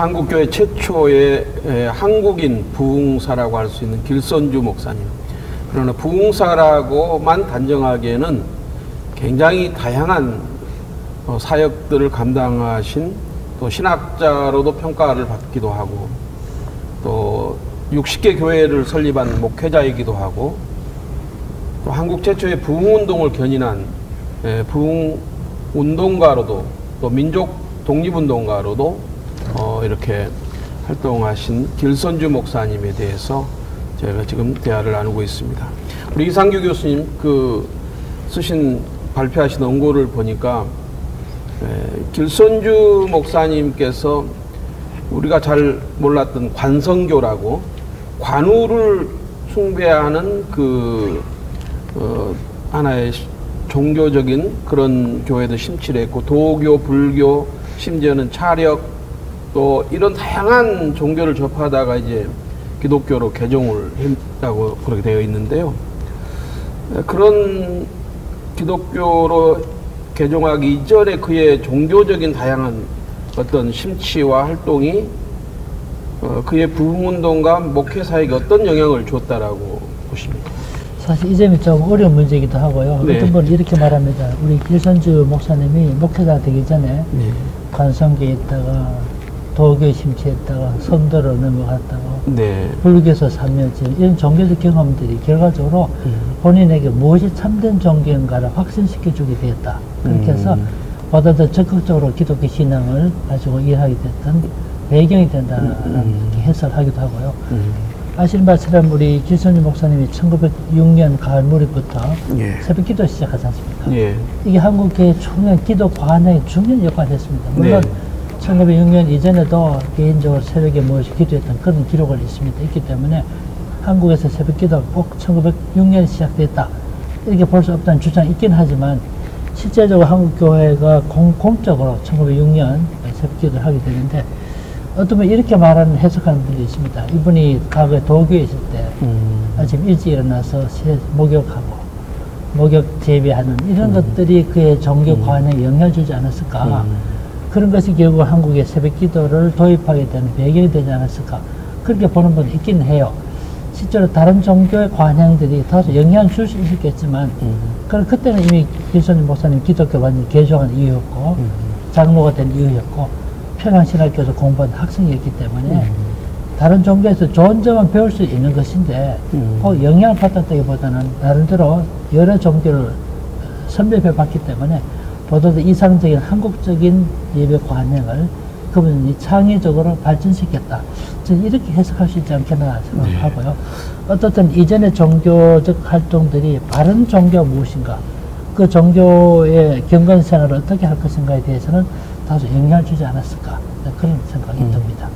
한국교회 최초의 한국인 부흥사라고 할 수 있는 길선주 목사님. 그러나 부흥사라고만 단정하기에는 굉장히 다양한 사역들을 감당하신 또 신학자로도 평가를 받기도 하고 또 60개 교회를 설립한 목회자이기도 하고 또 한국 최초의 부흥운동을 견인한 부흥운동가로도 또 민족 독립운동가로도 이렇게 활동하신 길선주 목사님에 대해서 저희가 지금 대화를 나누고 있습니다. 우리 이상규 교수님 발표하신 원고를 보니까 길선주 목사님께서 우리가 잘 몰랐던 관성교라고 관우를 숭배하는 하나의 종교적인 그런 교회도 심취를 했고 도교, 불교, 심지어는 차력 또 이런 다양한 종교를 접하다가 이제 기독교로 개종을 했다고 그렇게 되어 있는데요. 그런 기독교로 개종하기 이전에 그의 종교적인 다양한 어떤 심취와 활동이 그의 부흥운동과 목회사에게 어떤 영향을 줬다라고 보십니까? 사실 이 점이 좀 어려운 문제이기도 하고요. 네. 어떤 분은 이렇게 말합니다. 우리 길선주 목사님이 목회자 되기 전에 네. 관성교에 있다가 도교에 심취했다가 선도로 넘어갔다가 네. 불교에서 3년째 이런 종교적 경험들이 결과적으로 본인에게 무엇이 참된 종교인가를 확신시켜주게 되었다. 그렇게 해서 보다 더 적극적으로 기독교 신앙을 가지고 일하게 됐던 배경이 된다는 이렇게 해설하기도 하고요. 아시는 바처럼 우리 길선주 목사님이 1906년 가을 무렵부터 예. 새벽 기도 시작하지 않습니까? 예. 이게 한국교회 중요한 기도 관행의 중요한 역할을 했습니다. 물론 네. 1906년 이전에도 개인적으로 새벽에 모여서 기도했던 그런 기록을 있기 때문에 한국에서 새벽 기도가 꼭 1906년에 시작됐다 이렇게 볼 수 없다는 주장이 있긴 하지만 실제적으로 한국교회가 공적으로 1906년 새벽 기도를 하게 되는데 어떤 분 이렇게 말하는 해석하는 분도 있습니다. 이분이 과거에 도교에 있을 때 아침 일찍 일어나서 목욕하고 목욕 재배하는 이런 것들이 그의 종교 관행에 영향을 주지 않았을까. 그런 것이 결국 한국의 새벽 기도를 도입하게 되는 배경이 되지 않았을까. 그렇게 보는 분도 있긴 해요. 실제로 다른 종교의 관행들이 다소 영향을 줄 수 있겠지만 그럼 그때는 이미 길선주 목사님 기독교 완전히 개종한 이유였고 장로가 된 이유였고 평양신학교에서 공부한 학생이었기 때문에 다른 종교에서 좋은 점만 배울 수 있는 것인데 꼭 영향을 받았다기보다는 나름대로 여러 종교를 선배해 봤기 때문에 보다 더 이상적인 한국적인 예배 관행을 그분이 창의적으로 발전시켰다. 저는 이렇게 해석할 수 있지 않겠나 생각하고요. 네. 어떻든 이전의 종교적 활동들이 바른 종교가 무엇인가, 그 종교의 경건생활을 어떻게 할 것인가에 대해서는 다소 영향을 주지 않았을까, 그런 생각이 듭니다.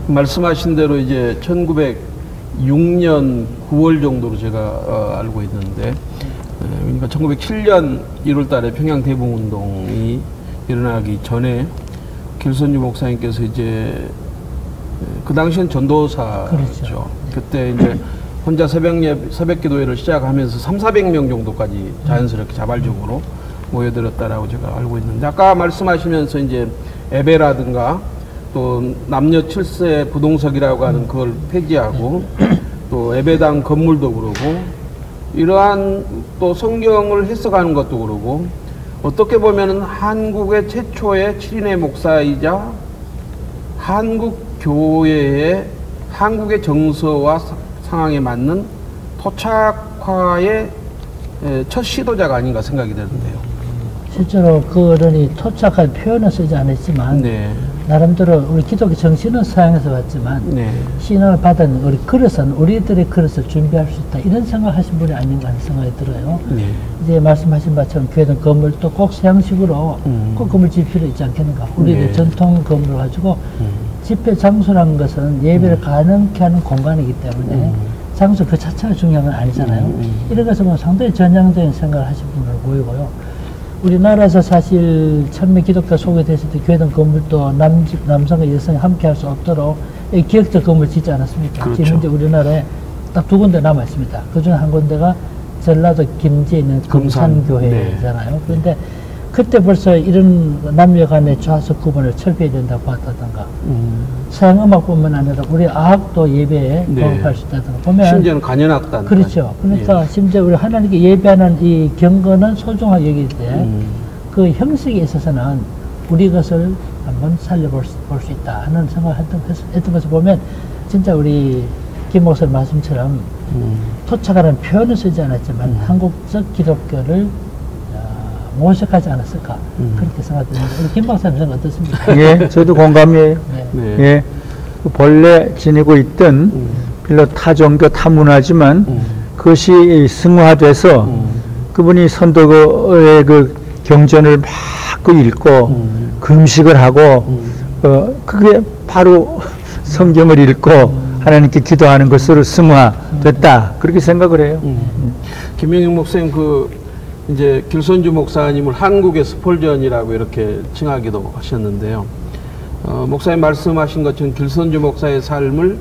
말씀하신 대로 이제 1906년 9월 정도로 제가 알고 있는데, 그러니까 1907년 1월 달에 평양 대붕운동이 일어나기 전에 길선주 목사님께서 이제 그 당시엔 전도사죠. 그렇죠. 그때 이제 혼자 새벽 기도회를 시작하면서 300~400명 정도까지 자연스럽게 자발적으로 모여들었다라고 제가 알고 있는데, 아까 말씀하시면서 이제 예배라든가 또 남녀 7세 부동석이라고 하는 그걸 폐지하고 또 예배당 건물도 그러고 이러한 또 성경을 해석하는 것도 그러고 어떻게 보면은 한국의 최초의 7인의 목사이자 한국 교회의 한국의 정서와 상황에 맞는 토착화의 첫 시도자가 아닌가 생각이 되는데요. 실제로 그 어른이 토착한 표현을 쓰지 않았지만 네. 나름대로 우리 기독교 정신은 사용해서 봤지만 네. 신앙을 받은 우리 그릇은 우리들의 그릇을 준비할 수 있다, 이런 생각을 하신 분이 아닌가 하는 생각이 들어요. 네. 이제 말씀하신 바처럼 교회는 건물도 꼭 서양식으로 꼭 건물 질 필요 있지 않겠는가. 우리의 네. 전통 건물을 가지고 집회 장소라는 것은 예배를 가능케 하는 공간이기 때문에 장소 그 자체가 중요한 건 아니잖아요. 이런 것을 보면 상당히 전향적인 생각을 하신 분으로 보이고요. 우리나라에서 사실 처음에 기독교 소개됐을 때 교회는 건물도 남성과 여성이 함께 할 수 없도록 기역적 건물 짓지 않았습니까? 그렇죠. 지금 이제 우리나라에 딱 2군데 남아 있습니다. 그 중에 한 군데가 전라도 김제에 있는 금산교회잖아요. 네. 그런데 그때 벌써 이런 남녀 간의 좌석 구분을 철폐해야 된다고 봤다던가 서양 음악뿐만 아니라 우리 아학도 예배에 네. 도입할 수 있다던가 보면 심지어는 간연악단. 그렇죠. 그러니까 예. 심지어 우리 하나님께 예배하는 이 경건은 소중하게 여길 때 그 형식에 있어서는 우리 것을 한번 살려볼 수 있다 하는 생각을 했던 것을 보면 진짜 우리 김 목사님 말씀처럼 토착하는 표현을 쓰지 않았지만 한국적 기독교를 모색하지 않았을까 그렇게 생각됩니다. 우리 김 박사님은 어떻습니까? 예, 저도 공감이에요. 네. 네. 예, 그 본래 지니고 있던 빌로 타종교 타문화지만 그것이 승화돼서 그분이 선도의 그 경전을 막 읽고 금식을 하고 그게 바로 성경을 읽고 하나님께 기도하는 것으로 승화됐다 그렇게 생각을 해요. 김영익 목사님 이제 길손주 목사님을 한국의 스폴전이라고 이렇게 칭하기도 하셨는데요. 목사님 말씀하신 것처럼 길손주 목사의 삶을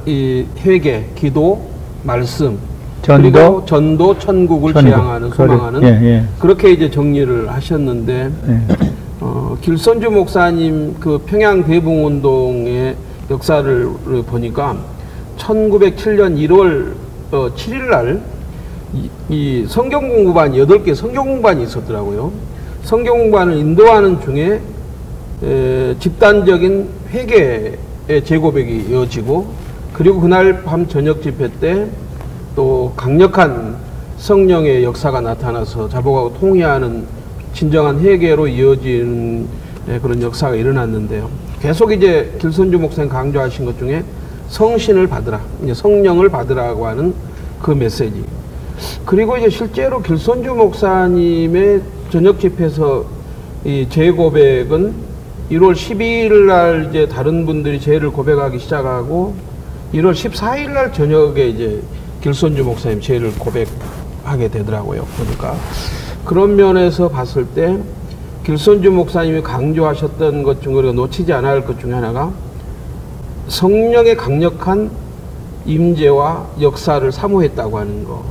이 회개, 기도, 말씀, 그리고 전도, 천국을 지향하는, 소망하는 예. 그렇게 이제 정리를 하셨는데 예. 길손주 목사님 그 평양 대붕운동의 역사를 보니까 1907년 1월 7일 날 이 성경 공부반 8개 성경 공부반이 있었더라고요. 성경 공부반을 인도하는 중에 집단적인 회개의 재고백이 이어지고 그리고 그날 밤 저녁 집회 때 또 강력한 성령의 역사가 나타나서 자복하고 통회하는 진정한 회개로 이어지는 그런 역사가 일어났는데요. 계속 이제 길손주 목사님 강조하신 것 중에 성신을 받으라, 이제 성령을 받으라고 하는 그 메시지. 그리고 이제 실제로 길손주 목사님의 저녁 집회에서 이 재고백은 1월 12일 날 이제 다른 분들이 죄를 고백하기 시작하고 1월 14일 날 저녁에 이제 길손주 목사님 죄를 고백하게 되더라고요. 그러니까 그런 면에서 봤을 때 길손주 목사님이 강조하셨던 것 중에 우리가 놓치지 않아야 할 것 중에 하나가 성령의 강력한 임재와 역사를 사모했다고 하는 거.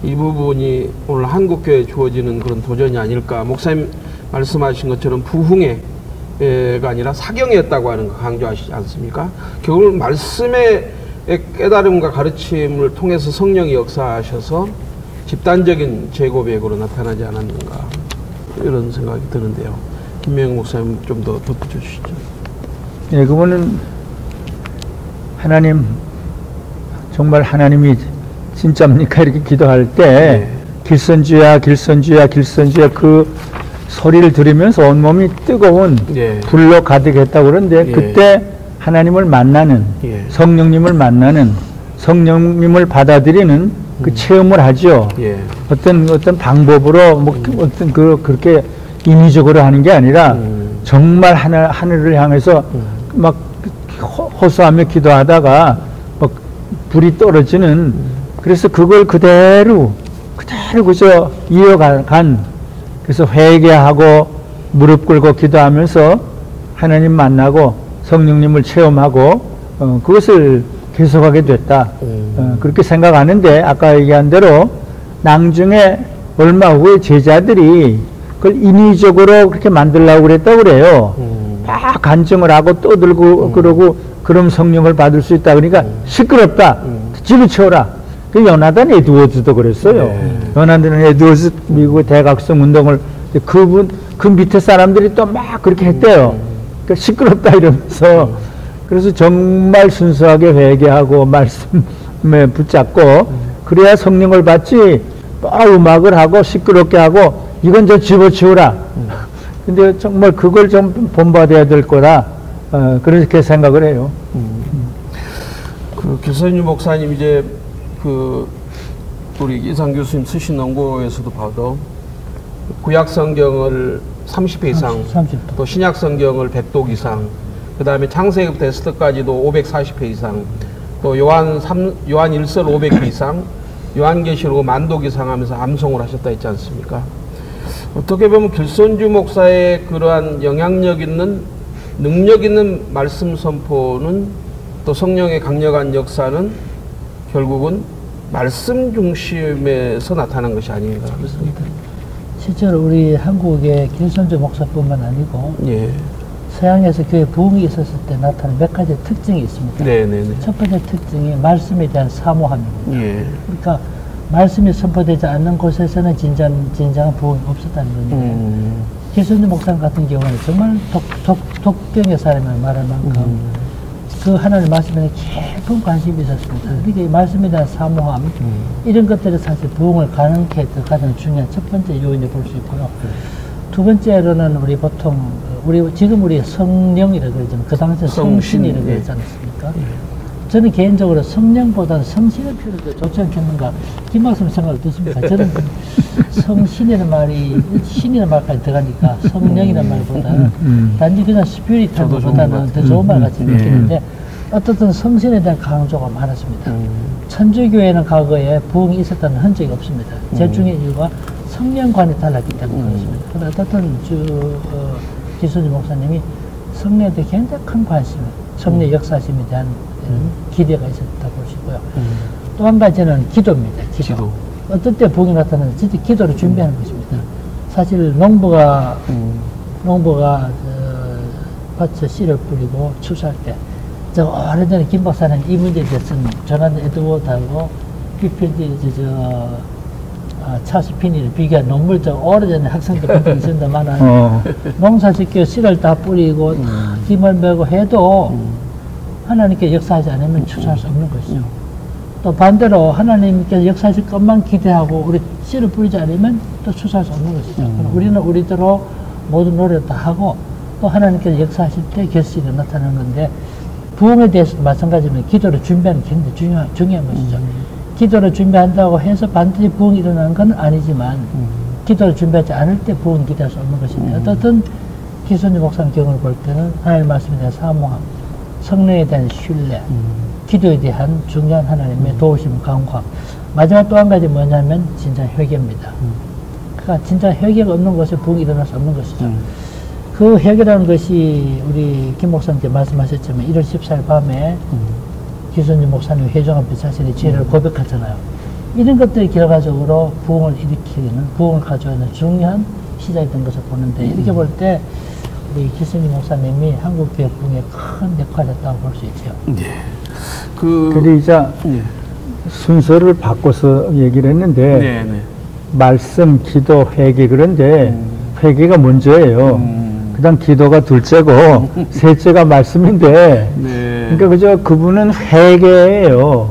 이 부분이 오늘 한국교회에 주어지는 그런 도전이 아닐까. 목사님 말씀하신 것처럼 부흥회가 아니라 사경이었다고 하는 거 강조하시지 않습니까? 결국 말씀의 깨달음과 가르침을 통해서 성령이 역사하셔서 집단적인 재고백으로 나타나지 않았는가 이런 생각이 드는데요. 김명웅 목사님 좀 더 덧붙여 주시죠. 예, 그분은 하나님 정말 하나님이 진짜입니까 이렇게 기도할 때 길선주야 길선주야 길선주야 그 소리를 들으면서 온몸이 뜨거운 불로 가득했다고 그러는데 그때 하나님을 만나는 성령님을 만나는 성령님을 받아들이는 그 체험을 하죠. 어떤 방법으로 뭐 어떤 그렇게 인위적으로 하는 게 아니라 정말 하늘을 향해서 막 호소하며 기도하다가 막 불이 떨어지는 그래서 그걸 그대로 그저 이어간 그래서 회개하고 무릎 꿇고 기도하면서 하나님 만나고 성령님을 체험하고 그것을 계속하게 됐다. 그렇게 생각하는데 아까 얘기한 대로 나중에 얼마 후에 제자들이 그걸 인위적으로 그렇게 만들려고 그랬다고 그래요. 막 간증을 하고 떠들고 그러고 그럼 성령을 받을 수 있다. 그러니까 시끄럽다. 집어치워라. 그 요나단 에드워즈도 그랬어요. 요나단 에드워즈 미국 대각성 운동을 그 밑에 사람들이 또 막 그렇게 했대요. 그러니까 시끄럽다 이러면서 그래서 정말 순수하게 회개하고 말씀에 붙잡고 그래야 성령을 받지 음악을 하고 시끄럽게 하고 이건 저 집어치우라. 근데 정말 그걸 좀 본받아야 될 거다. 그렇게 생각을 해요. 그 길선유 목사님 이제 우리 이상 교수님 쓰신 원고에서도 봐도 구약 성경을 30회 이상, 30도. 또 신약 성경을 100독 이상, 그 다음에 창세기부터 에스더까지도 540회 이상, 또 요한 1서 500회 이상, 요한계시록 10,000독 이상 하면서 암송을 하셨다 했지 않습니까? 어떻게 보면 길손주 목사의 그러한 영향력 있는, 능력 있는 말씀 선포는 또 성령의 강력한 역사는 결국은 말씀 중심에서 나타난 것이 아닌가. 실제로 우리 한국의 길선주 목사뿐만 아니고 예. 서양에서 교회 부흥이 있었을 때 나타난 몇 가지 특징이 있습니다. 네네네. 첫 번째 특징이 말씀에 대한 사모함입니다. 예. 그러니까 말씀이 선포되지 않는 곳에서는 진정한 부흥이 없었다는 겁니다. 길선주 목사님 같은 경우는 정말 독경의 사람을 말할 만큼 그 하나님 말씀에 깊은 관심이 있었습니다. 그러니까 이 말씀에 대한 사모함 이런 것들이 사실 부흥을 가능케 했던 가장 중요한 첫 번째 요인을 볼 수 있고요. 두 번째로는 우리 보통 지금 우리 성령이라고 그러잖아요. 그 당시에 성신이라고 그러지 않습니까? 저는 개인적으로 성령보다는 성신의 표현이 더 좋지 않겠는가? 김학수님 생각 어떻습니까? 저는 성신이라는 말이 신이라는 말까지 들어가니까 성령이라는 말보다는 단지 그냥 스피릿한 것보다는 더 좋은 말 같이 느끼는데 어떻든 성신에 대한 강조가 많았습니다. 천주교회는 과거에 부흥이 있었다는 흔적이 없습니다. 제일 중요한 이유가 성령관이 달랐기 때문에 그렇습니다. 그런데 어떻든 기순주 목사님이 성령에 대해 굉장히 큰 관심, 성령 역사심에 대한 기대가 있었다고 볼 수 있고요. 또 한 가지는 기도입니다. 기도. 어떤 때 부흥이 나타나는 진짜 기도를 준비하는 것입니다. 사실 농부가 밭에 씨를 뿌리고 추수할 때, 저 오래전에 김 박사는 이 문제에 대해서는 조난 에드워드하고 찰스 피니를 비교한 논문 저 오래전에 학생들 본 적이 있습니다만 농사 짓기 씨를 다 뿌리고 김을 메고 해도 하나님께 역사하지 않으면 추수할 수 없는 것이죠. 또 반대로 하나님께서 역사하실 것만 기대하고 우리 씨를 뿌리지 않으면 또 추수할 수 없는 것이죠. 우리는 우리대로 모든 노력을 다 하고 또 하나님께서 역사하실 때 결실이 나타나는 건데 부흥에 대해서도 마찬가지로 기도를 준비하는 게 굉장히 중요한 것이죠. 기도를 준비한다고 해서 반드시 부흥이 일어나는 건 아니지만 기도를 준비하지 않을 때 부흥 기대할 수 없는 것인데 어떻든 기순주 목사님 경우를 볼 때는 하나님의 말씀에 대한 사모함, 성령에 대한 신뢰, 기도에 대한 중요한 하나님의 도우심, 강구함. 마지막 또 한 가지 뭐냐면 진짜 회개입니다. 그러니까 진짜 회개가 없는 곳에 부흥이 일어날 수 없는 것이죠. 그 회개라는 것이 우리 김 목사님께 말씀하셨지만 1월 14일 밤에 기순주 목사님 회중 앞에 자신의 죄를 고백하잖아요. 이런 것들이 결과적으로 부흥을 일으키는, 부흥을 가져오는 중요한 시작이 된 것을 보는데 이렇게 볼 때 우리 기순주 목사님이 한국교회 부흥에 큰 역할을 했다고 볼 수 있죠. 예. 근데 이제 순서를 바꿔서 얘기를 했는데 말씀, 기도, 회개 그런데 회개가 먼저예요. 그다음 기도가 둘째고 셋째가 말씀인데 그러니까 그저 그분은 회개예요.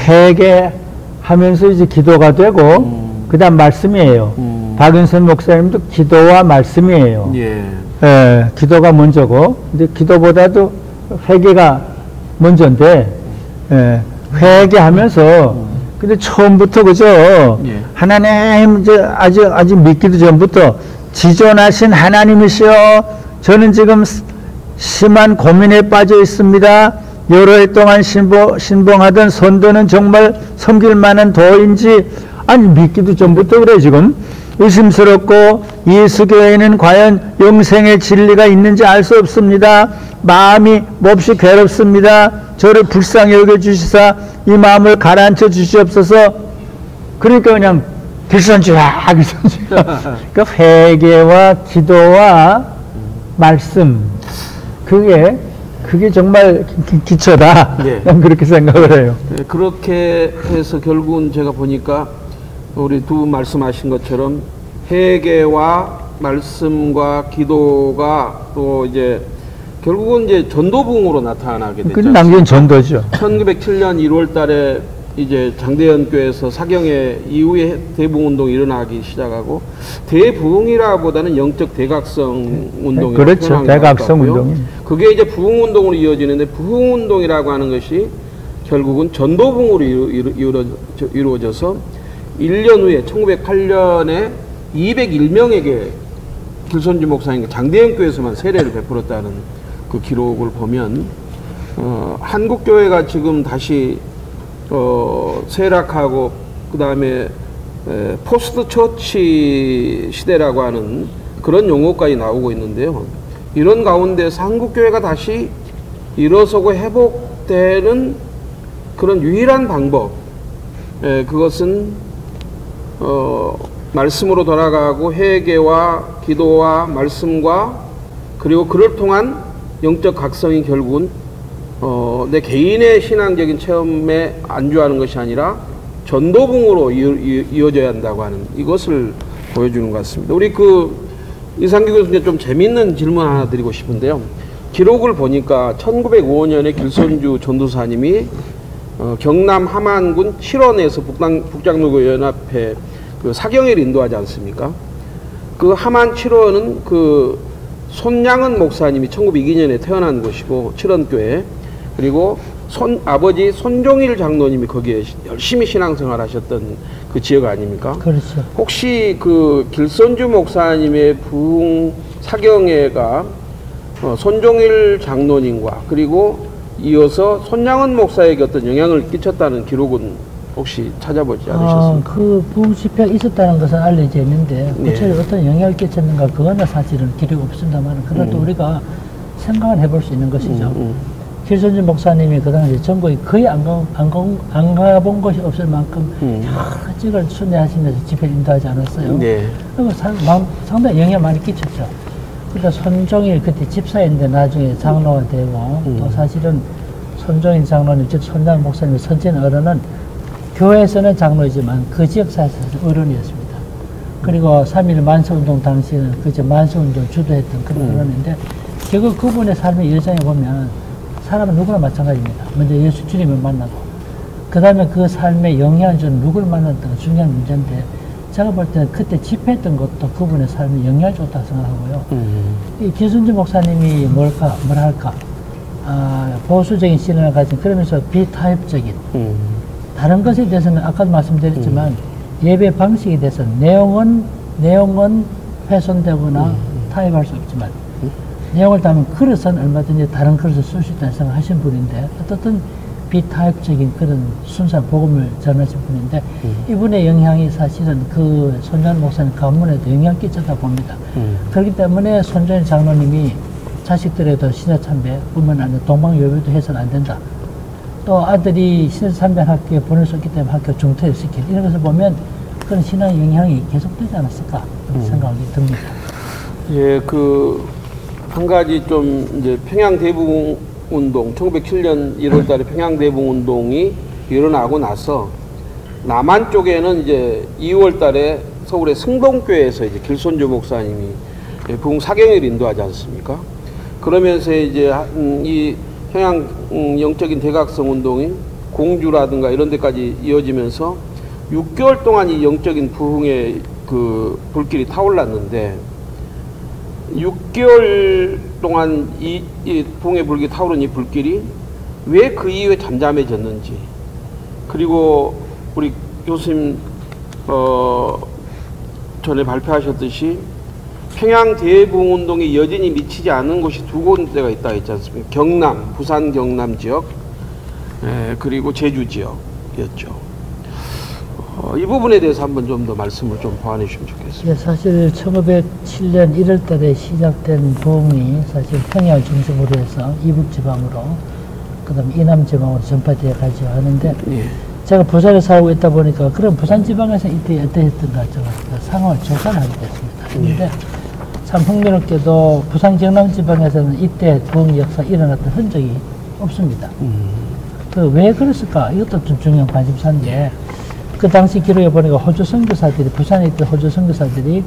회개하면서 이제 기도가 되고 그다음 말씀이에요. 박윤선 목사님도 기도와 말씀이에요. 기도가 먼저고 근데 기도보다도 회개가 먼저인데 회개하면서 근데 처음부터 그죠 하나님 이제 아직 믿기도 전부터 지존하신 하나님이시여 저는 지금 심한 고민에 빠져 있습니다. 여러 해 동안 신봉하던 선도는 정말 섬길 만한 도인지 아니 믿기도 전부터 그래 지금 의심스럽고 예수교회에는 과연 영생의 진리가 있는지 알 수 없습니다. 마음이 몹시 괴롭습니다. 저를 불쌍히 여겨주시사 이 마음을 가라앉혀 주시옵소서. 그러니까 그냥 기선주야. 그러니까 회개와 기도와 말씀 그게 정말 기초다. 난 그렇게 생각을 해요. 그렇게 해서 결국은 제가 보니까 우리 두 분 말씀하신 것처럼 회개와 말씀과 기도가 또 이제 결국은 이제 전도부흥으로 나타나게 됐죠. 그건 당연히 전도죠. 1907년 1월 달에 이제 장대현 교회에서 사경회 이후에 대부흥운동이 일어나기 시작하고 대부흥이라보다는 영적 대각성 운동이라고 그렇죠. 대각성 운동이. 그게 이제 부흥운동으로 이어지는데 부흥운동이라고 하는 것이 결국은 전도부흥으로 이루어져서 1년 후에 1908년에 201명에게 길선주 목사님 장대현 교회에서만 세례를 베풀었다는 그 기록을 보면 한국교회가 지금 다시 쇠락하고 그 다음에 포스트 처치 시대라고 하는 그런 용어까지 나오고 있는데요. 이런 가운데서 한국교회가 다시 일어서고 회복되는 그런 유일한 방법 그것은 말씀으로 돌아가고 회개와 기도와 말씀과 그리고 그를 통한 영적 각성이 결국은 내 개인의 신앙적인 체험에 안주하는 것이 아니라 전도붕으로 이어져야 한다고 하는 이것을 보여주는 것 같습니다. 우리 이상규 교수님 좀 재밌는 질문 하나 드리고 싶은데요. 기록을 보니까 1905년에 길선주 전도사님이 경남 함안군 칠원에서 북장로교 연합회 사경회를 인도하지 않습니까? 그 함안 칠원은 손양은 목사님이 1902년에 태어난 곳이고 칠원교회, 그리고 아버지 손종일 장로님이 거기에 열심히 신앙생활 하셨던 그 지역 아닙니까? 그렇죠. 혹시 길선주 목사님의 부흥 사경회가 손종일 장로님과 그리고 이어서 손양은 목사에게 어떤 영향을 끼쳤다는 기록은 혹시 찾아보지 않으셨습니까? 그 부흥 집회가 있었다는 것은 알려져 있는데 구체적으로 어떤 영향을 끼쳤는가 그거는 사실은 기록이 없습니다만 그래도 우리가 생각을 해볼 수 있는 것이죠. 길선주 목사님이 그 당시 전국에 거의 안 가본 곳이 없을 만큼 여러 지역을 순회하시면서 집회를 인도하지 않았어요. 네. 그리고 상당히 영향을 많이 끼쳤죠. 그러니까 손종일 그때 집사인데 나중에 장로가 되고 또 사실은 손종일 장로님 즉 손장 목사님 선진 어른은 교회에서는 장로이지만 그 지역사에서 어른이었습니다. 그리고 3.1 만세운동 당시에는 그저 만세운동 주도했던 그런 어른인데 결국 그분의 삶의 여정에 보면 사람은 누구나 마찬가지입니다. 먼저 예수 주님을 만나고 그 다음에 그 삶에 영향을 주는 누구를 만났던 중요한 문제인데 제가 볼 때는 그때 집회했던 것도 그분의 삶에 영향을 줬다고 생각하고요. 이 길선주 목사님이 뭐랄까 보수적인 신앙을 가진 그러면서 비타협적인 다른 것에 대해서는 아까도 말씀드렸지만 예배 방식에 대해서 내용은 훼손되거나 타협할 수 없지만 내용을 담은 그릇은 얼마든지 다른 그릇을 쓸 수 있다는 생각을 하신 분인데 어떻든 비타협적인 그런 순수한 복음을 전하신 분인데 이분의 영향이 사실은 그 손전 목사님 가문에도 영향을 끼쳤다 봅니다. 그렇기 때문에 손전 장로님이 자식들에도 신자참배 뿐만 아니라 동방요배도 해서는 안 된다. 또 아들이 신자참배 학교에 보낼 수 있기 때문에 학교 중퇴를 시킨 이런 것을 보면 그런 신앙 영향이 계속되지 않았을까 생각이 듭니다. 예, 한 가지 좀 이제 평양대붕운동 1907년 1월달에 평양대붕운동이 일어나고 나서 남한 쪽에는 이제 2월달에 서울의 승동교회에서 이제 길선주 목사님이 부흥 사경회를 인도하지 않습니까? 그러면서 이제 이 평양 영적인 대각성 운동이 공주라든가 이런 데까지 이어지면서 6개월 동안 이 영적인 부흥의 불길이 타올랐는데 6개월 동안 이 부흥의 불길이 타오른 이 불길이 왜 그 이후에 잠잠해졌는지, 그리고 우리 교수님 전에 발표하셨듯이 평양 대붕운동이 여전히 미치지 않은 곳이 두 군데가 있다 했지 않습니까? 경남, 부산 경남 지역, 그리고 제주 지역이었죠. 이 부분에 대해서 한번 좀 더 말씀을 좀 보완해 주시면 좋겠습니다. 네, 사실 1907년 1월 달에 시작된 부흥이 사실 평양을 중심으로 해서 이북지방으로 그 다음에 이남지방으로 전파되어 가지고 하는데 제가 부산에 살고 있다 보니까 그럼 부산지방에서 이때 어떠했던가 상황을 조사를 하게 됐습니다. 그런데 참 흥미롭게도 부산 경남지방에서는 이때 부흥 역사 일어났던 흔적이 없습니다. 왜 그랬을까? 이것도 좀 중요한 관심사인데 그 당시 기록에 보니까 호주 선교사들이 부산에 있던 호주 선교사들이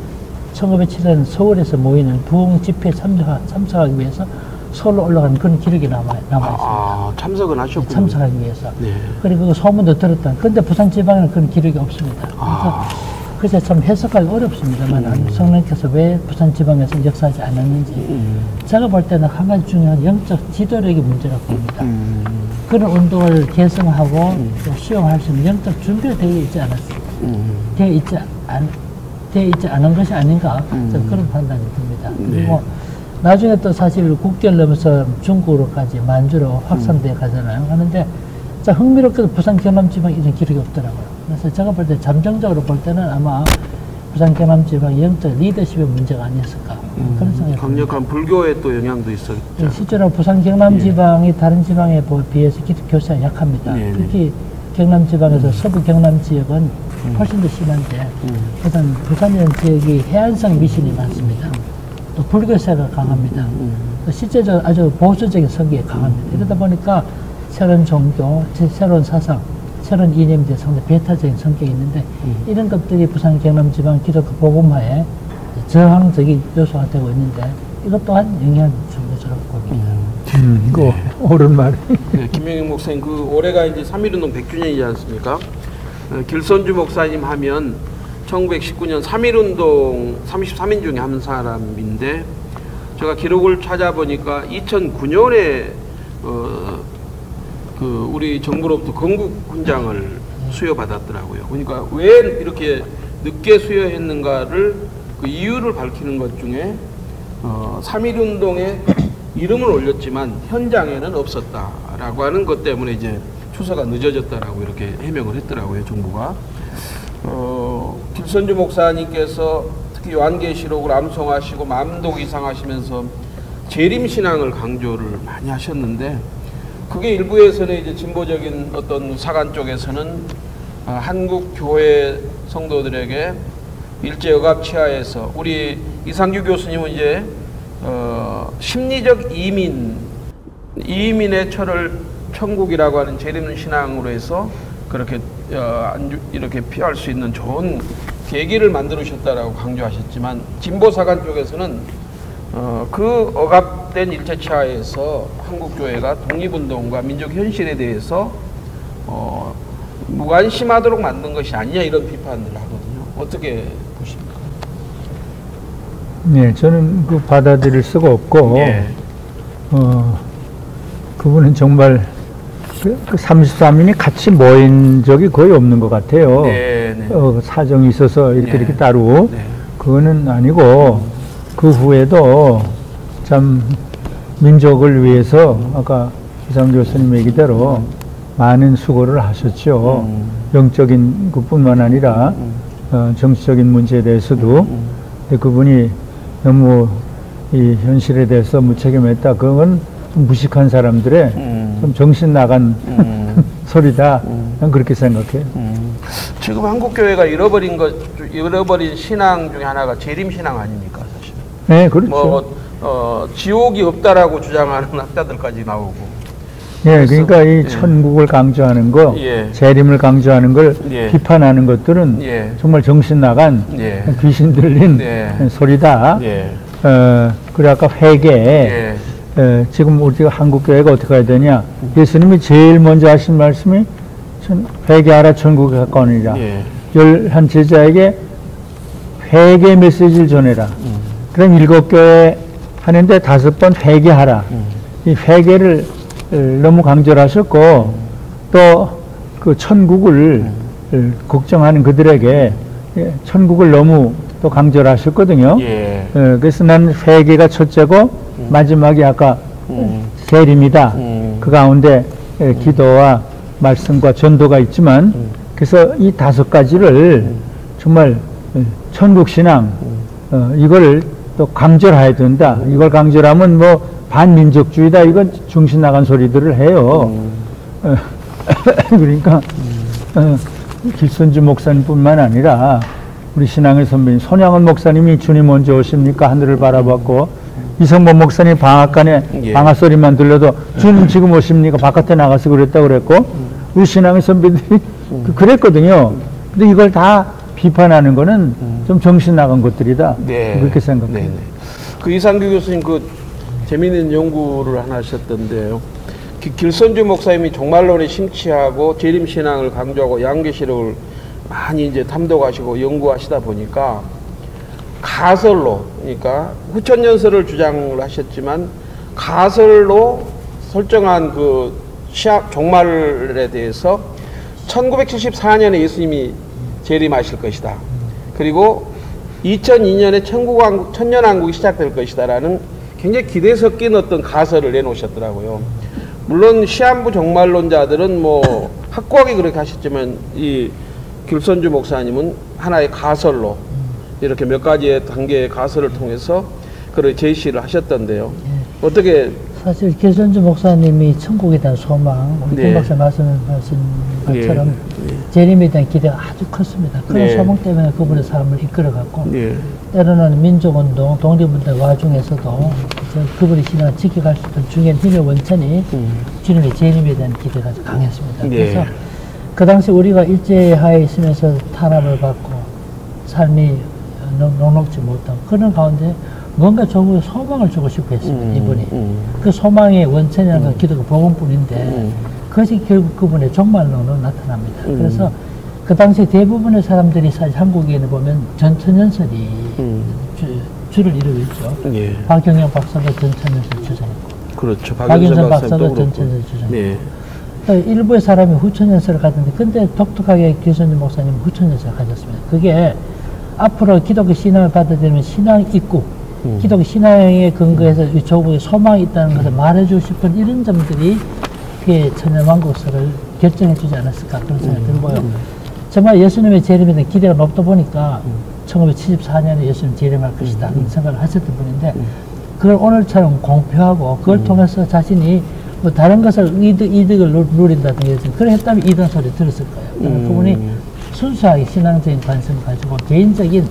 1907년 서울에서 모이는 부흥 집회에 참석하기 위해서 서울로 올라가는 그런 기록이 남아 있습니다. 참석은 하셨군요. 네, 참석하기 위해서. 네. 그리고 그 소문도 들었다. 그런데 부산 지방에는 그런 기록이 없습니다. 그래서 참 해석하기 어렵습니다만 성령께서 왜 부산 지방에서 역사하지 않았는지 제가 볼 때는 한 가지 중요한 영적 지도력의 문제라고 봅니다. 그런 운동을 개성하고 또 수용할 수 있는 영적 준비가 되어 있지 않았습니다. 되어 있지 않은 것이 아닌가 저는 그런 판단이 듭니다. 그리고 나중에 또 사실 국경을 넘어서 중국으로까지 만주로 확산되어 가잖아요. 하는데 자, 흥미롭게도 부산 경남지방에 이런 기록이 없더라고요. 그래서 제가 볼 때 잠정적으로 볼 때는 아마 부산 경남지방 영적 리더십의 문제가 아니었을까 그런 생각이 강력한 불교의 또 영향도 있었죠. 네, 실제로 부산 경남지방이 다른 지방에 비해서 기독 교사가 약합니다. 특히 경남지방에서 서부 경남 지역은 훨씬 더 심한데 우선 부산이라는 지역이 해안성 미신이 많습니다. 또 불교세가 강합니다. 또 실제적으로 아주 보수적인 성격이 강합니다. 이러다 보니까 새로운 종교, 새로운 사상, 새로운 이념에 대해 상당히 배타적인 성격이 있는데 이런 것들이 부산 경남 지방 기독교 복음화에 저항적인 요소가 되고 있는데 이것 또한 영향을 준 것으로 봅니다. 그 옳은 말. 네, 김명익 목사님, 그 올해가 이제 3.1운동 100주년이지 않습니까? 길선주 목사님 하면 1919년 3.1운동 33인 중에 한 사람인데, 제가 기록을 찾아보니까 2009년에 그 우리 정부로부터 건국훈장을 수여받았더라고요. 그러니까 왜 이렇게 늦게 수여했는가를 그 이유를 밝히는 것 중에 3.1운동에 이름을 올렸지만 현장에는 없었다라고 하는 것 때문에 이제 추서가 늦어졌다라고 이렇게 해명을 했더라고요, 정부가. 길선주 목사님께서 특히 요한계시록을 암송하시고 만독 이상하시면서 재림신앙을 강조를 많이 하셨는데, 그게 일부에서는 이제 진보적인 어떤 사관 쪽에서는 한국 교회 성도들에게 일제역압 치하에서, 우리 이상규 교수님은 이제 심리적 이민의 철을 천국이라고 하는 재림 신앙으로 해서 그렇게 이렇게 피할 수 있는 좋은 계기를 만들으셨다라고 강조하셨지만, 진보 사관 쪽에서는 그 억압된 일제 치하에서 한국 교회가 독립운동과 민족 현실에 대해서 무관심하도록 만든 것이 아니냐, 이런 비판을 하거든요. 어떻게 보십니까? 네, 저는 그 받아들일 수가 없고, 예. 그분은 정말 그 33인이 같이 모인 적이 거의 없는 것 같아요. 네, 네. 사정이 있어서 이렇게 네. 이렇게 따로. 네. 그거는 아니고, 그 후에도 참 민족을 위해서 아까 이상 교수님 얘기대로 많은 수고를 하셨죠. 영적인 것뿐만 아니라 정치적인 문제에 대해서도. 근데 그분이 너무 이 현실에 대해서 무책임했다. 그건 좀 무식한 사람들의 좀 정신 나간 소리다. 난 그렇게 생각해요. 지금 한국 교회가 잃어버린 신앙 중에 하나가 재림 신앙 아닙니까, 사실? 네, 그렇죠. 지옥이 없다라고 주장하는 학자들까지 나오고. 예, 그러니까 이 예. 천국을 강조하는 거, 예. 재림을 강조하는 걸 예. 비판하는 것들은 예. 정말 정신 나간 예. 귀신 들린 예. 소리다. 예. 그리고 아까 회개, 예. 지금 우리가 한국 교회가 어떻게 해야 되냐? 예수님이 제일 먼저 하신 말씀이 회개하라 천국에 가까우니라. 예. 열한 제자에게 회개 메시지를 전해라. 그럼 7교회 하는데 5번 회개하라. 이 회개를 너무 강조를 하셨고, 또 그 천국을 걱정하는 그들에게 천국을 너무 또 강조를 하셨거든요. 예. 그래서 난 회개가 첫째고 마지막이 아까 재림이다. 그 가운데 기도와 말씀과 전도가 있지만, 그래서 이 5가지를 정말 천국 신앙 이걸 또 강조를 해야 된다. 이걸 강조를 하면 뭐 반민족주의다, 이건 정신 나간 소리들을 해요. 그러니까 길선주 목사님뿐만 아니라 우리 신앙의 선배님 손양은 목사님이 주님 언제 오십니까 하늘을 바라봤고, 이성범 목사님 방앗간에 예. 방앗 소리만 들려도 주님 지금 오십니까 바깥에 나가서 그랬다고 그랬고, 우리 신앙의 선배들이 그랬거든요. 근데 이걸 다 비판하는 거는 좀 정신 나간 것들이다. 네. 그렇게 생각해요. 네. 그 이상규 교수님 그 재미있는 연구를 하나 하셨던데요. 길선주 목사님이 종말론에 심취하고 재림신앙을 강조하고 양계시록을 많이 이제 탐독하시고 연구하시다 보니까 가설로, 그러니까 후천연설을 주장을 하셨지만 가설로 설정한 그 종말에 대해서 1974년에 예수님이 재림하실 것이다. 그리고 2002년에 천년왕국이 시작될 것이다라는 굉장히 기대 섞인 어떤 가설을 내놓으셨더라고요. 물론 시한부 종말론자들은 뭐 확고하게 그렇게 하셨지만, 이 길선주 목사님은 하나의 가설로 이렇게 몇 가지의 단계의 가설을 통해서 그걸 제시를 하셨던데요. 어떻게? 사실 길선주 목사님이 천국에 대한 소망, 우리 네. 김 박사 말씀하신 것처럼 예. 재림에 대한 기대가 아주 컸습니다. 그런 네. 소망 때문에 그분의 삶을 이끌어갔고 예. 때로는 민족운동, 독립운동 와중에서도 그분의 신앙을 지켜갈 수 있던 중요한 힘의 원천이 주님의 재림에 대한 기대가 아주 강했습니다. 네. 그래서 그 당시 우리가 일제하에 있으면서 탄압을 받고 삶이 녹록지 못하고 그런 가운데 뭔가 조국에 소망을 주고 싶어 했습니다. 이분이. 그 소망의 원천이라는 건 기도가 복음뿐인데 그것이 결국 그분의 종말론으로 나타납니다. 그래서 그 당시 대부분의 사람들이 사실 한국에는 보면 전천연설이 주를 이루고 있죠. 예. 박경영 박사가 전천연설 주장했고 그렇죠. 박윤선 박사도 전천연설 주장했고 네. 또 일부의 사람이 후천연설을 가졌는데 근데 독특하게 길선주 목사님은 후천연설을 가졌습니다. 그게 앞으로 기독교 신앙을 받아들이면 신앙 입국 기독교 신앙에 근거해서 이 조국에 소망이 있다는 것을 말해주고 싶은 이런 점들이 그의 천연왕국설을 결정해주지 않았을까 그런 생각이 들고요. 정말 예수님의 재림에 대한 기대가 높다 보니까 1974년에 예수님 재림할 것이다 그런 생각을 하셨던 분인데 그걸 오늘처럼 공표하고 그걸 통해서 자신이 뭐 다른 것을 이득을 누린다든지 그래 했다면 이런 소리 들었을 거예요. 그분이 순수하게 신앙적인 관심을 가지고 개인적인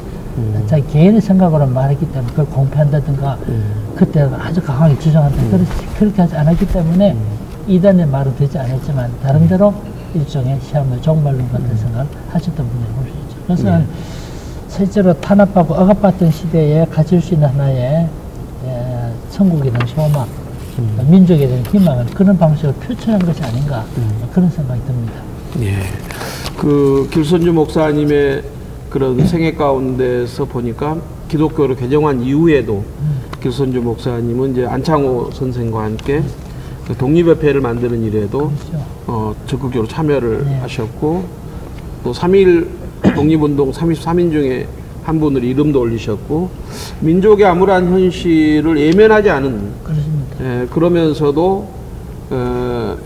자기 개인의 생각으로 말했기 때문에 그걸 공표한다든가 그때 아주 강하게 주장한다 그렇게 하지 않았기 때문에 이단의 말은 되지 않았지만 다른대로 일종의 시험의 종말론 같은 생각을 하셨던 분이라고 볼 수 있죠. 그래서 실제로 탄압받고 억압받던 시대에 가질 수 있는 하나의 천국에 대한 소망 민족에 대한 희망을 그런 방식으로 표출한 것이 아닌가 그런 생각이 듭니다. 예. 그 길선주 목사님의 그런 생애 가운데서 보니까 기독교를 개정한 이후에도 길선주 목사님은 이제 안창호 선생과 함께 그 독립협회를 만드는 일에도 그렇죠. 적극적으로 참여를 네. 하셨고 또 3.1 독립운동 33인 중에 한 분을 이름도 올리셨고 민족의 암울한 현실을 예면하지 않은 그렇습니다. 그러면서도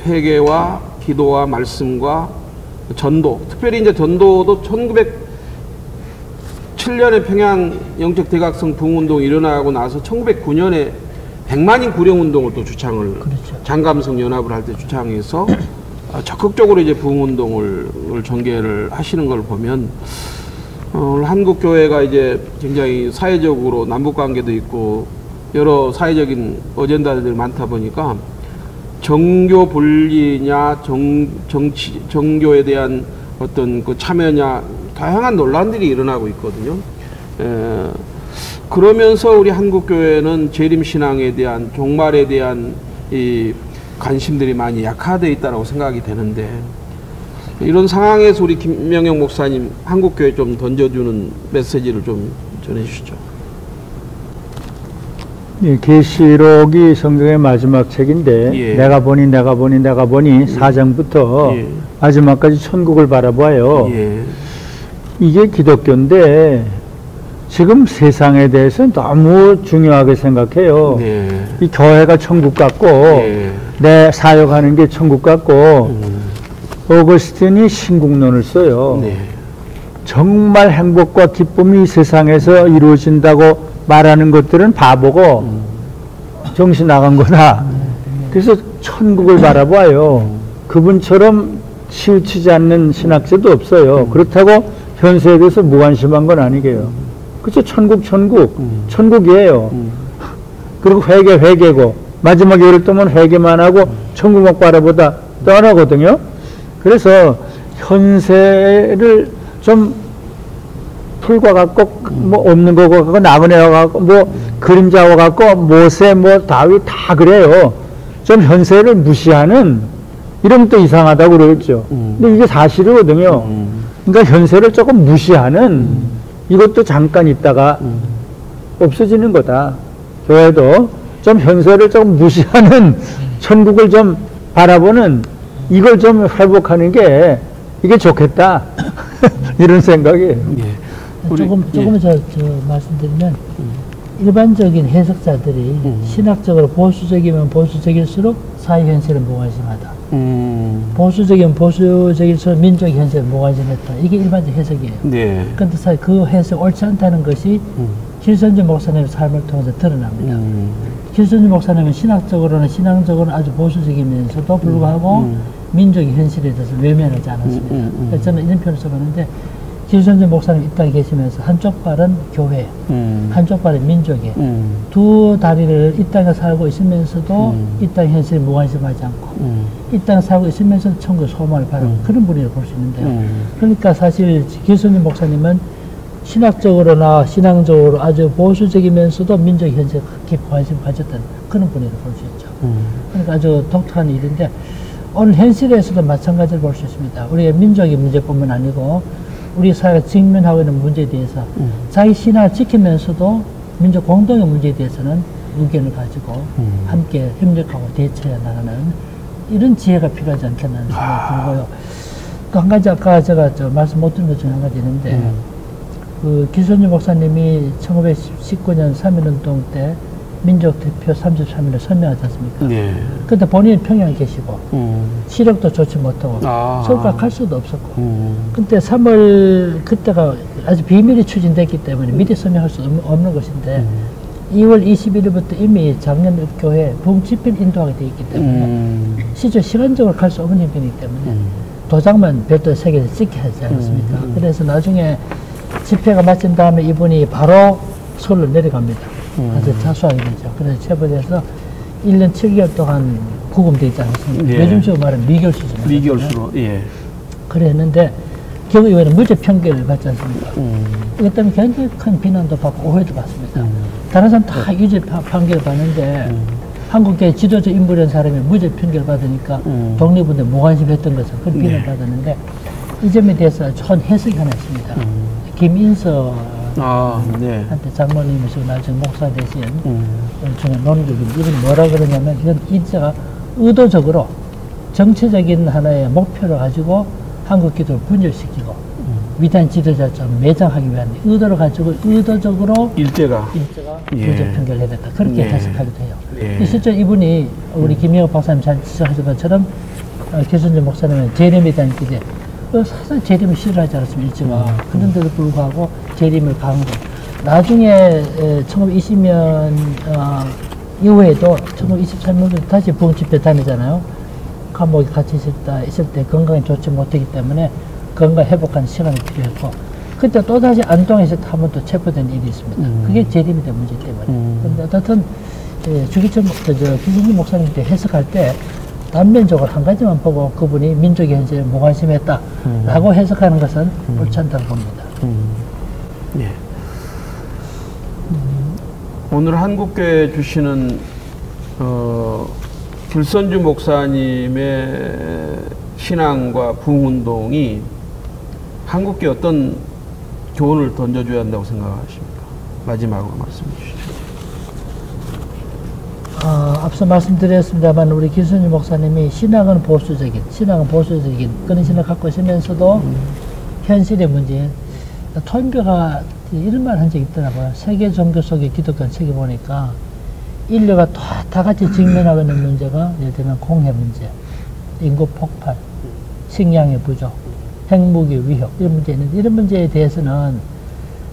회개와 기도와 말씀과 전도 특별히 이제 전도도 1907년에 평양 영적 대각성 부흥운동이 일어나고 나서 1909년에 100만인 구령운동을 또 주창을 그렇죠. 장감성 연합을 할 때 주창해서 적극적으로 이제 부흥운동을 전개를 하시는 걸 보면 한국 교회가 이제 굉장히 사회적으로 남북 관계도 있고 여러 사회적인 어젠다들이 많다 보니까 정교 분리냐 정교에 대한 어떤 그 참여냐 다양한 논란들이 일어나고 있거든요. 그러면서 우리 한국 교회는 재림 신앙에 대한 종말에 대한 이 관심들이 많이 약화되어 있다고 생각이 되는데 이런 상황에서 우리 김명영 목사님 한국 교회 좀 던져주는 메시지를 좀 전해주시죠. 예, 계시록이 성경의 마지막 책인데 예. 내가 보니 4장부터 예. 마지막까지 천국을 바라보아요. 예. 이게 기독교인데 지금 세상에 대해서는 너무 중요하게 생각해요. 네. 이 교회가 천국 같고 네. 내 사역하는 게 천국 같고 어거스틴이 신국론을 써요. 네. 정말 행복과 기쁨이 이 세상에서 이루어진다고 말하는 것들은 바보고 정신 나간 거다. 그래서 천국을 바라봐요. 그분처럼 치우치지 않는 신학자도 없어요. 그렇다고 현세에 대해서 무관심한 건 아니게요. 그렇죠. 천국이에요. 그리고 회개고 마지막에 예를 들면 회개만 하고 천국만 바라보다 떠나거든요. 그래서 현세를 좀 풀과 같고 뭐 없는 거고 갖고 나그네와 같고 뭐 그림자와 같고 모세 뭐 다윗 다 그래요. 좀 현세를 무시하는 이러면 또 이상하다고 그러겠죠. 근데 이게 사실이거든요. 그러니까 현세를 조금 무시하는 이것도 잠깐 있다가 없어지는 거다. 교회도 좀 현세를 조금 무시하는 천국을 좀 바라보는 이걸 좀 회복하는 게 이게 좋겠다. 이런 생각이에요. 예. 조금 저 말씀드리면 일반적인 해석자들이 신학적으로 보수적이면 보수적일수록 사회 현실은 무관심하다. 보수적이면 보수적일수록 민족 현실은 무관심했다. 이게 일반적 해석이에요. 네. 그런데 사실 그 해석 옳지 않다는 것이 길선주 목사님의 삶을 통해서 드러납니다. 길선주 목사님은 신앙적으로는 아주 보수적이면서도 불구하고 민족의 현실에 대해서 외면하지 않았습니다. 그래서 저는 이런 표현을 써봤는데 길선주 목사님 이 땅에 계시면서 한쪽 발은 교회, 한쪽 발은 민족에 두 다리를 이 땅에 살고 있으면서도 이 땅 현실에 무관심하지 않고 이 땅에 살고 있으면서 천국의 소망을 바라는 그런 분이라고 볼 수 있는데요. 그러니까 사실 길선주 목사님은 신학적으로나 신앙적으로 아주 보수적이면서도 민족 현실에 깊이 관심을 가졌던 그런 분이라고 볼 수 있죠. 그러니까 아주 독특한 일인데 오늘 현실에서도 마찬가지로 볼 수 있습니다. 우리의 민족의 문제뿐만 아니고 우리 사회가 직면하고 있는 문제에 대해서 자기 신앙을 지키면서도 민족 공동의 문제에 대해서는 의견을 가지고 함께 협력하고 대처해 나가는 이런 지혜가 필요하지 않겠나 하는 생각이 들고요. 또 한 가지 아까 제가 말씀 못 드린 것 중에 한 가지 있는데 그 기선주 목사님이 1919년 3.1운동 때 민족 대표 33일을 선명하지 않습니까? 네. 그때 본인이 평양에 계시고 시력도 좋지 못하고 서울까지 갈 수도 없었고 그때 3월 그때가 아주 비밀이 추진됐기 때문에 미리 선명할 수 없는 것인데 2월 21일부터 이미 장년교회 부흥집회를 인도하게 되어 있기 때문에 실제 시간적으로 갈 수 없는 형편이기 때문에 도장만 별도 세계에서 찍혀야 하지 않았습니까? 그래서 나중에 집회가 마친 다음에 이분이 바로 서울로 내려갑니다. 그래서 자수하게 되죠. 그래서 체포돼서 1년 7개월 동안 구금되어 있지 않습니까? 예. 요즘식으로 말하면 미결수죠. 미결수로, 예. 그랬는데 결국 이번에 무죄 판결을 받지 않습니까? 이것 때문에 굉장히 큰 비난도 받고 오해도 받습니다. 다른 사람 다 유죄 판결을 받는데 한국의 지도자 인물인 사람이 무죄 판결을 받으니까 독립운동에 무관심했던 것은 그런 비난을 받았는데 이 점에 대해서 좋은 해석이 하나 있습니다. 김인서 한테 장모님이시고 나중에 목사 되신 중에 논객인데 이분이 뭐라 그러냐면 이건 인자가 의도적으로 정치적인 하나의 목표를 가지고 한국 기도를 분열시키고 위대한 지도자처럼 매장하기 위한 의도를 가지고 의도적으로 일제가 무죄 판결을 해냈다. 그렇게 해석하기도 해요. 실제 이분이 우리 김영호 박사님 잘 지적하신 것처럼 기선주 목사님은 재림에 대한 기대 사실 재림을 싫어하지 않았습니까? 일제가. 그런데도 불구하고 재림을 강조. 나중에 1920년 이후에도 1923년도 다시 부흥집회 다니잖아요. 감옥에 같이 있을 때 건강이 좋지 못했기 때문에 건강 회복하는 시간이 필요했고 그때 또다시 안동에서 한 번 또 체포된 일이 있습니다. 그게 재림에 대한 문제 때문에. 그런데 어떻든 기승주 목사님한테 해석할 때 단면적으로 한 가지만 보고 그분이 민족의 현실에 무관심했다라고 해석하는 것은 옳지 않다고 봅니다. 예. 오늘 한국교회 주시는 길선주 목사님의 신앙과 부흥운동이 한국교회 어떤 교훈을 던져줘야 한다고 생각하십니까? 마지막으로 말씀해 주시죠. 앞서 말씀드렸습니다만 우리 길선주 목사님이 신앙은 보수적인 그런 신앙을 갖고 있으면서도 현실의 문제 토인교가 이런 말 한 적이 있더라고요. 세계 종교 속의 기독교 책에 보니까 인류가 다 같이 직면하고 있는 문제가 예를 들면 공해 문제, 인구 폭발, 식량의 부족, 핵무기 위협 이런 문제 있는데 이런 문제에 대해서는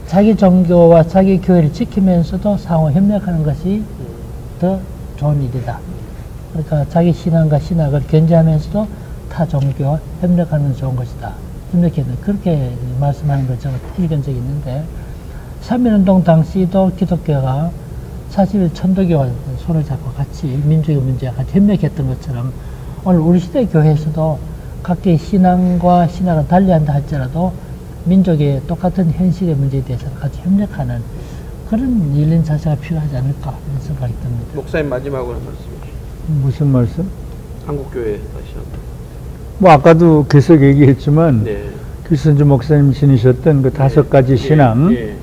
자기 종교와 자기 교회를 지키면서도 상호 협력하는 것이 더 좋은 일이다. 그러니까 자기 신앙과 신학을 견제하면서도 타 종교와 협력하는 좋은 것이다. 협력해서 그렇게 말씀하는 걸 제가 읽은 적이 있는데 3.1운동 당시도 기독교가 사실 천도교와 손을 잡고 같이 민족의 문제와 같이 협력했던 것처럼 오늘 우리 시대 교회에서도 각계의 신앙과 신학을 달리한다 할지라도 민족의 똑같은 현실의 문제에 대해서 같이 협력하는 그런 열린 자세가 필요하지 않을까 이런 생각이 듭니다. 목사님 마지막으로 말씀해 주시죠. 무슨 말씀? 한국교회 다시 한번. 뭐 아까도 계속 얘기했지만 네. 길선주 목사님 지니셨던 그 5가지 신앙 예.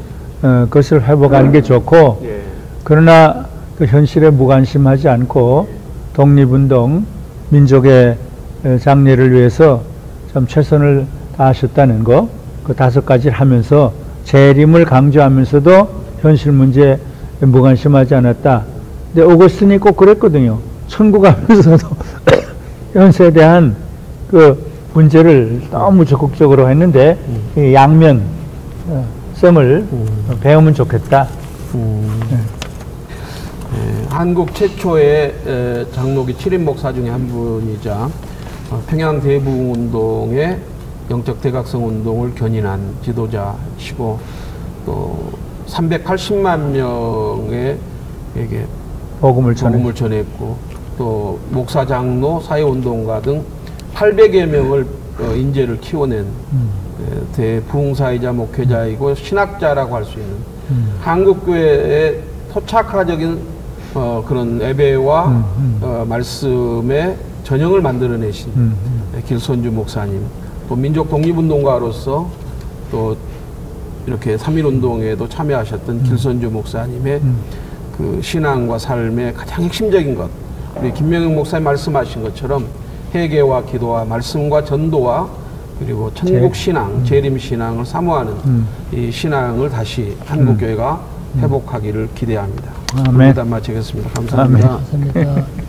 그것을 회복하는 게 좋고 예. 그러나 그 현실에 무관심하지 않고 독립운동 민족의 장래를 위해서 좀 최선을 다하셨다는 거 그 5가지를 하면서 재림을 강조하면서도 현실 문제에 무관심하지 않았다. 근데 오거스틴이 꼭 그랬거든요. 천국 가면서도 현세에 대한 그 문제를 너무 적극적으로 했는데 이 양면 셈을 배우면 좋겠다. 한국 최초의 장로교 7인 목사 중에 한 분이자 평양 대부운동의 영적 대각성 운동을 견인한 지도자시고 또 380만 명에게 복음을 전했고 또 목사, 장로, 사회운동가 등 800여 명을 인재를 키워낸 대부흥사이자 목회자이고 신학자라고 할 수 있는 한국교회의 토착화적인 그런 예배와 말씀의 전형을 만들어내신 길선주 목사님, 또 민족 독립운동가로서 또 이렇게 3.1운동에도 참여하셨던 길선주 목사님의 그 신앙과 삶의 가장 핵심적인 것, 우리 김명영 목사님 말씀하신 것처럼 회개와 기도와 말씀과 전도와 그리고 천국 신앙, 재림 신앙을 사모하는 이 신앙을 다시 한국교회가 회복하기를 기대합니다. 아멘. 일단 마치겠습니다. 감사합니다. 감사합니다.